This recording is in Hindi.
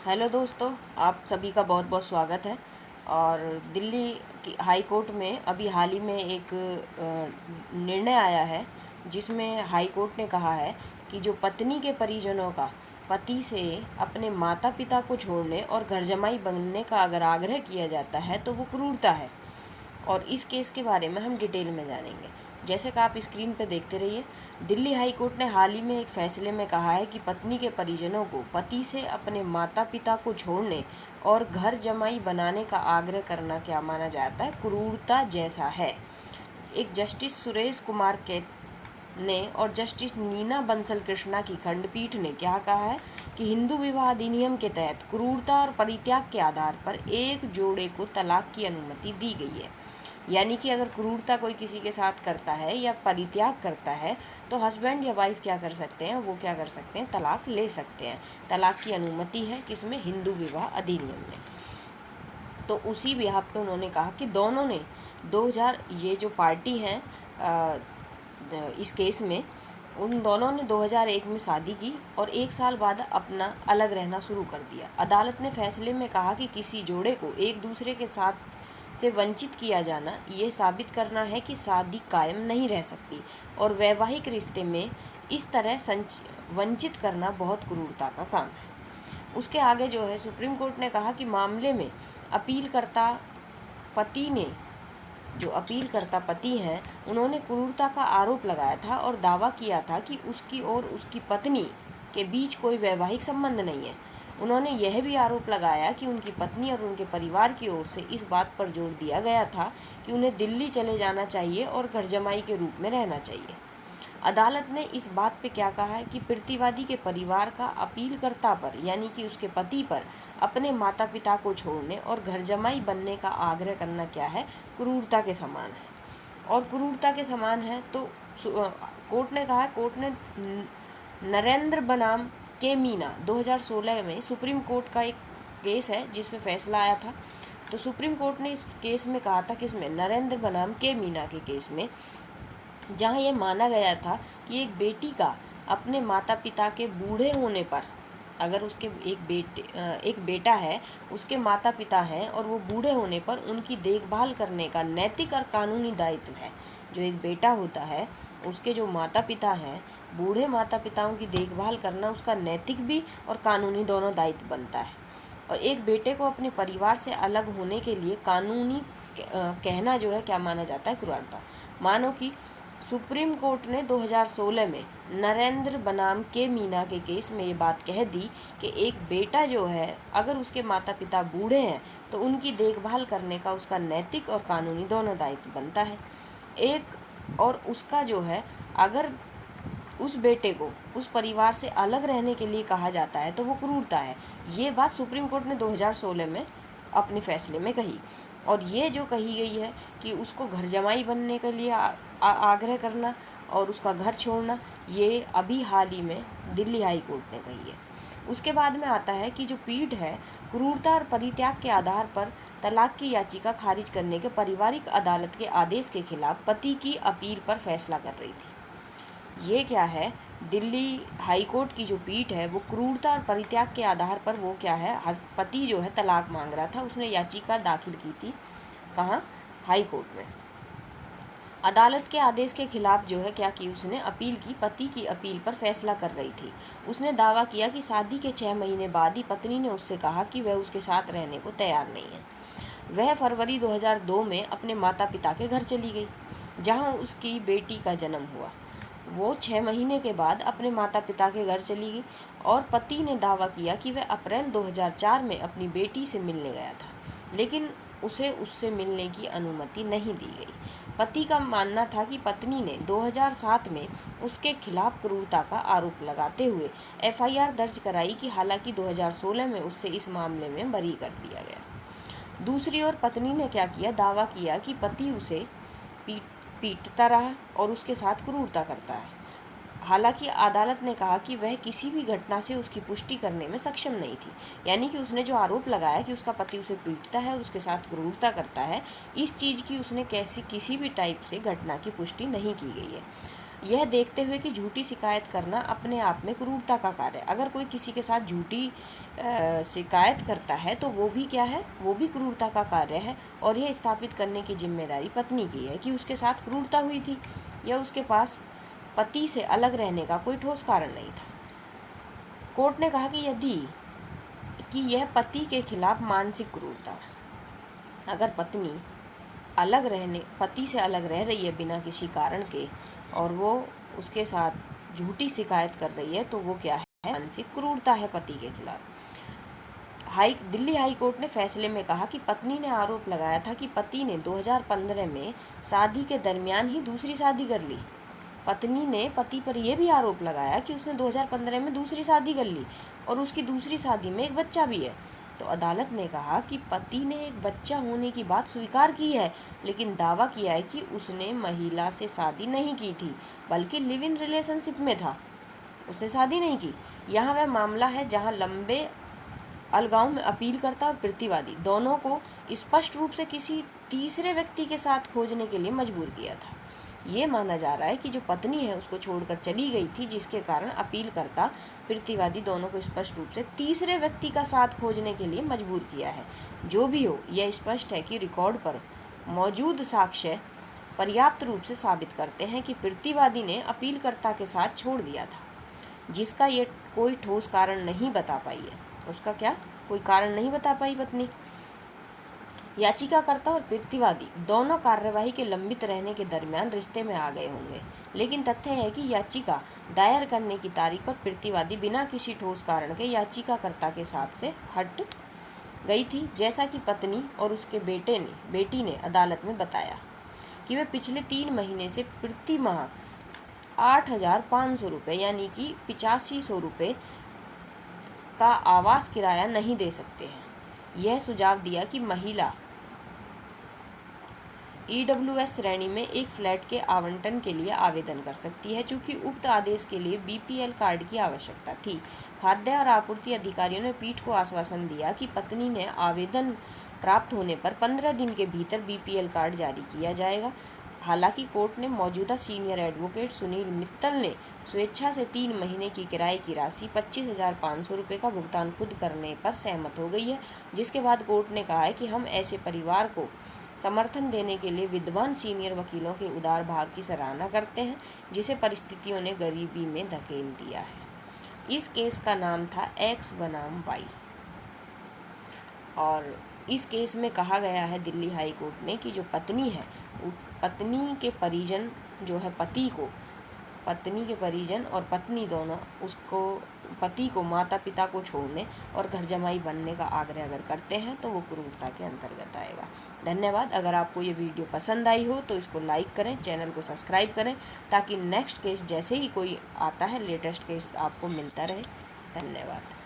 हेलो दोस्तों, आप सभी का बहुत बहुत स्वागत है। और दिल्ली की हाई कोर्ट में अभी हाल ही में एक निर्णय आया है, जिसमें हाई कोर्ट ने कहा है कि जो पत्नी के परिजनों का पति से अपने माता पिता को छोड़ने और घर जमाई बनने का अगर आग्रह किया जाता है तो वो क्रूरता है। और इस केस के बारे में हम डिटेल में जानेंगे। जैसे कि आप स्क्रीन पर देखते रहिए, दिल्ली हाई कोर्ट ने हाल ही में एक फैसले में कहा है कि पत्नी के परिजनों को पति से अपने माता पिता को छोड़ने और घर जमाई बनाने का आग्रह करना क्या माना जाता है, क्रूरता जैसा है। एक जस्टिस सुरेश कुमार के ने और जस्टिस नीना बंसल कृष्णा की खंडपीठ ने क्या कहा है कि हिंदू विवाह अधिनियम के तहत क्रूरता और परित्याग के आधार पर एक जोड़े को तलाक की अनुमति दी गई है। यानी कि अगर क्रूरता कोई किसी के साथ करता है या परित्याग करता है तो हस्बैंड या वाइफ क्या कर सकते हैं, वो क्या कर सकते हैं, तलाक ले सकते हैं। तलाक की अनुमति है किसमें, हिंदू विवाह अधिनियम में। तो उसी बिहाफ पे उन्होंने कहा कि दोनों ने 2000 ये जो पार्टी हैं इस केस में, उन दोनों ने 2001 में शादी की और एक साल बाद अपना अलग रहना शुरू कर दिया। अदालत ने फैसले में कहा कि किसी जोड़े को एक दूसरे के साथ से वंचित किया जाना ये साबित करना है कि शादी कायम नहीं रह सकती और वैवाहिक रिश्ते में इस तरह वंचित करना बहुत क्रूरता का काम है। उसके आगे जो है, सुप्रीम कोर्ट ने कहा कि मामले में अपीलकर्ता पति हैं, उन्होंने क्रूरता का आरोप लगाया था और दावा किया था कि उसकी और उसकी पत्नी के बीच कोई वैवाहिक संबंध नहीं है। उन्होंने यह भी आरोप लगाया कि उनकी पत्नी और उनके परिवार की ओर से इस बात पर जोर दिया गया था कि उन्हें दिल्ली चले जाना चाहिए और घर जमाई के रूप में रहना चाहिए। अदालत ने इस बात पे क्या कहा है कि प्रतिवादी के परिवार का अपीलकर्ता पर यानी कि उसके पति पर अपने माता पिता को छोड़ने और घर जमाई बनने का आग्रह करना क्या है, क्रूरता के समान है। और क्रूरता के समान है तो कोर्ट ने कहा, कोर्ट ने नरेंद्र बनाम के मीना 2016 में सुप्रीम कोर्ट का एक केस है जिसमें फैसला आया था। तो सुप्रीम कोर्ट ने इस केस में कहा था, किसमें, नरेंद्र बनाम के मीना के केस में, जहां ये माना गया था कि एक बेटी का अपने माता पिता के बूढ़े होने पर, अगर उसके एक बेटा है, उसके माता पिता हैं और वो बूढ़े होने पर उनकी देखभाल करने का नैतिक और कानूनी दायित्व है। जो एक बेटा होता है, उसके जो माता पिता हैं, बूढ़े माता पिताओं की देखभाल करना उसका नैतिक भी और कानूनी दोनों दायित्व बनता है। और एक बेटे को अपने परिवार से अलग होने के लिए कानूनी कहना जो है क्या माना जाता है, क्रूरता। मानो कि सुप्रीम कोर्ट ने 2016 में नरेंद्र बनाम के मीना के केस में ये बात कह दी कि एक बेटा जो है, अगर उसके माता पिता बूढ़े हैं तो उनकी देखभाल करने का उसका नैतिक और कानूनी दोनों दायित्व बनता है। एक और उसका जो है, अगर उस बेटे को उस परिवार से अलग रहने के लिए कहा जाता है तो वो क्रूरता है। ये बात सुप्रीम कोर्ट ने 2016 में अपने फैसले में कही। और ये जो कही गई है कि उसको घर जमाई बनने के लिए आग्रह करना और उसका घर छोड़ना, ये अभी हाल ही में दिल्ली हाई कोर्ट ने कही है। उसके बाद में आता है कि जो पीठ है, क्रूरता और परित्याग के आधार पर तलाक की याचिका खारिज करने के पारिवारिक अदालत के आदेश के खिलाफ पति की अपील पर फैसला कर रही थी। ये क्या है, दिल्ली हाई कोर्ट की जो पीठ है वो क्रूरता और परित्याग के आधार पर, वो क्या है, पति जो है तलाक मांग रहा था, उसने याचिका दाखिल की थी, कहाँ, हाई कोर्ट में। अदालत के आदेश के खिलाफ जो है क्या की, उसने अपील की, पति की अपील पर फैसला कर रही थी। उसने दावा किया कि शादी के 6 महीने बाद ही पत्नी ने उससे कहा कि वह उसके साथ रहने को तैयार नहीं है। वह फरवरी 2002 में अपने माता पिता के घर चली गई, जहां उसकी बेटी का जन्म हुआ। वो 6 महीने के बाद अपने माता पिता के घर चली गई और पति ने दावा किया कि वह अप्रैल 2004 में अपनी बेटी से मिलने गया था, लेकिन उसे उससे मिलने की अनुमति नहीं दी गई। पति का मानना था कि पत्नी ने 2007 में उसके खिलाफ क्रूरता का आरोप लगाते हुए एफआईआर दर्ज कराई कि हालांकि 2016 में उससे इस मामले में बरी कर दिया गया। दूसरी ओर पत्नी ने क्या किया, दावा किया कि पति उसे पीटता रहा और उसके साथ क्रूरता करता है। हालांकि अदालत ने कहा कि वह किसी भी घटना से उसकी पुष्टि करने में सक्षम नहीं थी। यानी कि उसने जो आरोप लगाया कि उसका पति उसे पीटता है और उसके साथ क्रूरता करता है, इस चीज़ की उसने किसी भी टाइप से घटना की पुष्टि नहीं की गई है। यह देखते हुए कि झूठी शिकायत करना अपने आप में क्रूरता का कार्य है। अगर कोई किसी के साथ झूठी शिकायत करता है तो वो भी क्या है, वो भी क्रूरता का कार्य है। और यह स्थापित करने की जिम्मेदारी पत्नी की है कि उसके साथ क्रूरता हुई थी या उसके पास पति से अलग रहने का कोई ठोस कारण नहीं था। कोर्ट ने कहा कि यह पति के खिलाफ मानसिक क्रूरता, अगर पत्नी पति से अलग रह रही है बिना किसी कारण के और वो उसके साथ झूठी शिकायत कर रही है तो वो क्या है, मानसिक क्रूरता है पति के खिलाफ। दिल्ली हाई कोर्ट ने फैसले में कहा कि पत्नी ने आरोप लगाया था कि पति ने 2015 में शादी के दरमियान ही दूसरी शादी कर ली। पत्नी ने पति पर यह भी आरोप लगाया कि उसने 2015 में दूसरी शादी कर ली और उसकी दूसरी शादी में एक बच्चा भी है। तो अदालत ने कहा कि पति ने एक बच्चा होने की बात स्वीकार की है, लेकिन दावा किया है कि उसने महिला से शादी नहीं की थी बल्कि लिव इन रिलेशनशिप में था, उसने शादी नहीं की। यहाँ वह मामला है जहाँ लंबे अलगाव में अपीलकर्ता और प्रतिवादी दोनों को स्पष्ट रूप से किसी तीसरे व्यक्ति के साथ खोजने के लिए मजबूर किया था। ये माना जा रहा है कि जो पत्नी है उसको छोड़कर चली गई थी, जिसके कारण अपीलकर्ता प्रतिवादी दोनों को स्पष्ट रूप से तीसरे व्यक्ति का साथ खोजने के लिए मजबूर किया है। जो भी हो, यह स्पष्ट है कि रिकॉर्ड पर मौजूद साक्ष्य पर्याप्त रूप से साबित करते हैं कि प्रतिवादी ने अपीलकर्ता के साथ छोड़ दिया था, जिसका ये कोई ठोस कारण नहीं बता पाई है। उसका क्या कोई कारण नहीं बता पाई पत्नी। याचिकाकर्ता और प्रतिवादी दोनों कार्यवाही के लंबित रहने के दरमियान रिश्ते में आ गए होंगे, लेकिन तथ्य है कि याचिका दायर करने की तारीख पर प्रतिवादी बिना किसी ठोस कारण के याचिकाकर्ता के साथ से हट गई थी, जैसा कि पत्नी और उसके बेटी ने अदालत में बताया कि वे पिछले 3 महीने से प्रति माह 8,500 रुपये यानी कि 8500 रुपये का आवास किराया नहीं दे सकते हैं। यह सुझाव दिया कि महिला EWS श्रेणी में एक फ्लैट के आवंटन के लिए आवेदन कर सकती है, चूँकि उक्त आदेश के लिए BPL कार्ड की आवश्यकता थी। खाद्य और आपूर्ति अधिकारियों ने पीठ को आश्वासन दिया कि पत्नी ने आवेदन प्राप्त होने पर 15 दिन के भीतर BPL कार्ड जारी किया जाएगा। हालांकि कोर्ट ने मौजूदा सीनियर एडवोकेट सुनील मित्तल ने स्वेच्छा से 3 महीने की किराए की राशि 25,500 रुपये का भुगतान खुद करने पर सहमत हो गई है, जिसके बाद कोर्ट ने कहा है कि हम ऐसे परिवार को समर्थन देने के लिए विद्वान सीनियर वकीलों के उदार भाव की सराहना करते हैं, जिसे परिस्थितियों ने गरीबी में धकेल दिया है। इस केस का नाम था X बनाम Y और इस केस में कहा गया है दिल्ली हाई कोर्ट ने कि जो पत्नी है, पत्नी के परिजन जो है पत्नी के परिजन और पत्नी दोनों पति को माता पिता को छोड़ने और घर जमाई बनने का आग्रह अगर करते हैं तो वो क्रूरता के अंतर्गत आएगा। धन्यवाद। अगर आपको ये वीडियो पसंद आई हो तो इसको लाइक करें, चैनल को सब्सक्राइब करें, ताकि नेक्स्ट केस जैसे ही कोई आता है लेटेस्ट केस आपको मिलता रहे। धन्यवाद।